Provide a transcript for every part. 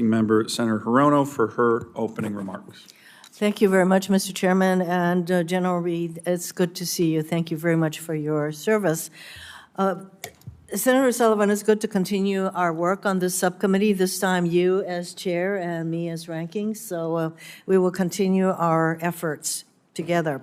Ranking Member Senator Hirono for her opening remarks. Thank you very much, Mr. Chairman, and General Reed, it's good to see you. Thank you very much for your service. Senator Sullivan, it's good to continue our work on this subcommittee, this time you as chair and me as ranking, so we will continue our efforts together.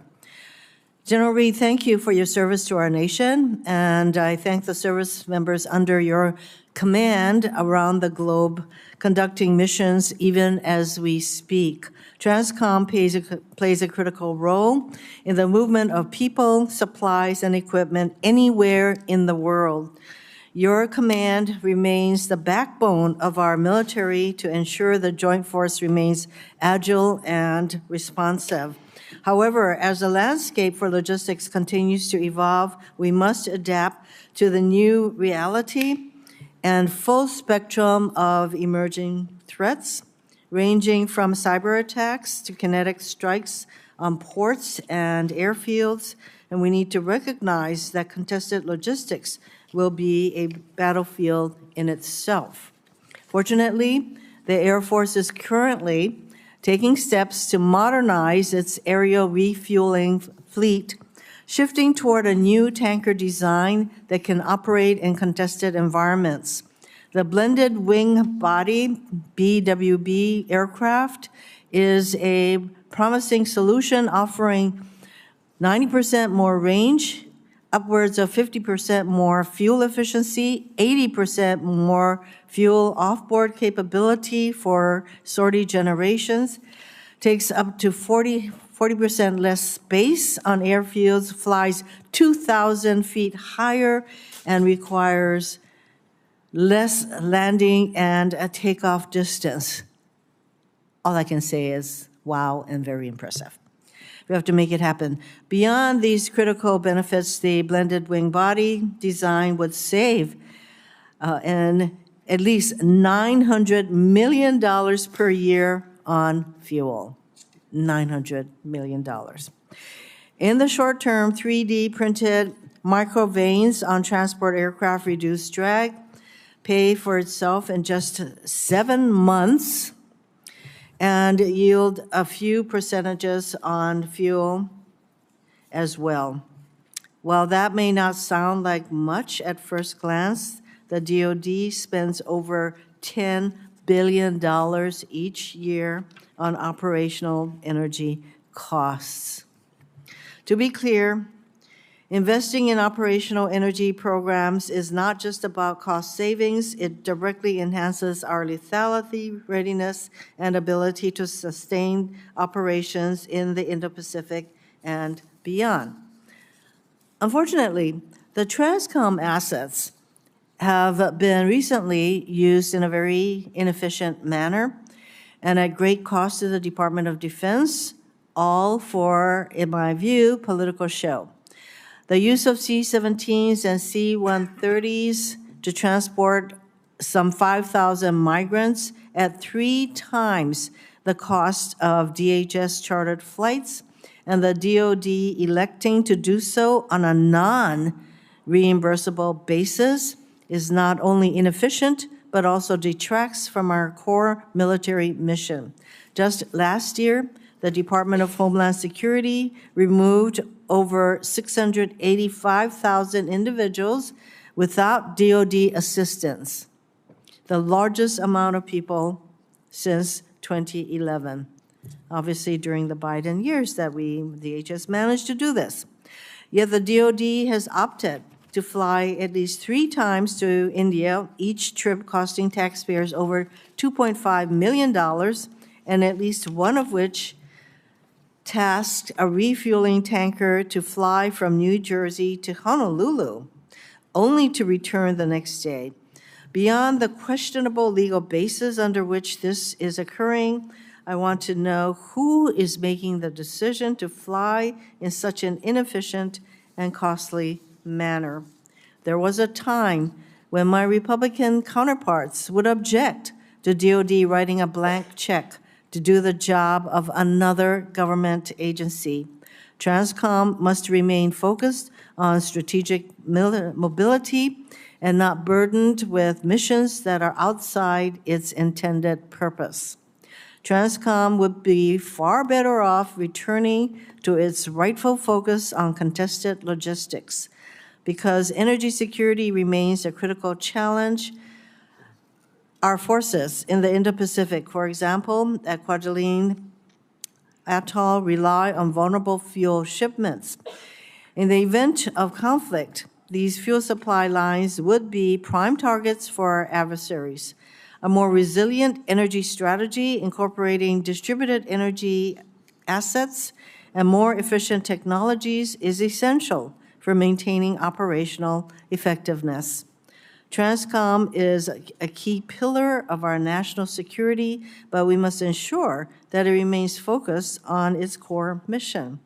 General Reed, thank you for your service to our nation, and I thank the service members under your command around the globe conducting missions even as we speak. Transcomm plays a critical role in the movement of people, supplies, and equipment anywhere in the world. Your command remains the backbone of our military to ensure the joint force remains agile and responsive. However, as the landscape for logistics continues to evolve, we must adapt to the new reality and full spectrum of emerging threats, ranging from cyber attacks to kinetic strikes on ports and airfields, and we need to recognize that contested logistics will be a battlefield in itself. Fortunately, the Air Force is currently taking steps to modernize its aerial refueling fleet, shifting toward a new tanker design that can operate in contested environments. The blended wing body, BWB aircraft, is a promising solution offering 90% more range, upwards of 50% more fuel efficiency, 80% more fuel offboard capability for sortie generations, takes up to 40% less space on airfields, flies 2,000 feet higher, and requires less landing and a takeoff distance. All I can say is wow and very impressive. We have to make it happen. Beyond these critical benefits, the blended wing body design would save at least $900 million per year on fuel. $900 million. In the short term, 3D printed micro vanes on transport aircraft reduce drag, pay for itself in just 7 months, and yield a few percentages on fuel as well. While that may not sound like much at first glance, the DoD spends over $10 billion each year on operational energy costs. To be clear, investing in operational energy programs is not just about cost savings, it directly enhances our lethality, readiness, and ability to sustain operations in the Indo-Pacific and beyond. Unfortunately, the transcomm assets have been recently used in a very inefficient manner and at great cost to the Department of Defense, all for, in my view, political show. The use of C-17s and C-130s to transport some 5,000 migrants at 3 times the cost of DHS chartered flights, and the DoD electing to do so on a non-reimbursable basis is not only inefficient, but also detracts from our core military mission. Just last year, the Department of Homeland Security removed over 685,000 individuals without DoD assistance, the largest amount of people since 2011. Obviously, during the Biden years that DHS managed to do this. Yet the DoD has opted to fly at least 3 times to India, each trip costing taxpayers over $2.5 million, and at least one of which tasked a refueling tanker to fly from New Jersey to Honolulu, only to return the next day. Beyond the questionable legal basis under which this is occurring, I want to know who is making the decision to fly in such an inefficient and costly manner. There was a time when my Republican counterparts would object to DoD writing a blank check to do the job of another government agency. Transcomm must remain focused on strategic mobility and not burdened with missions that are outside its intended purpose. Transcomm would be far better off returning to its rightful focus on contested logistics. Because energy security remains a critical challenge, our forces in the Indo-Pacific, for example, at Kwajalein Atoll, rely on vulnerable fuel shipments. In the event of conflict, these fuel supply lines would be prime targets for our adversaries. A more resilient energy strategy incorporating distributed energy assets and more efficient technologies is essential for maintaining operational effectiveness. Transcomm is a key pillar of our national security, but we must ensure that it remains focused on its core mission.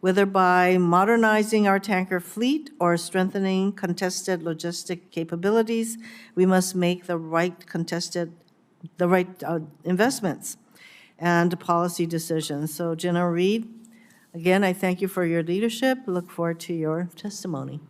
Whether by modernizing our tanker fleet or strengthening contested logistic capabilities, we must make the right investments and policy decisions. So, General Reed, again, I thank you for your leadership. Look forward to your testimony.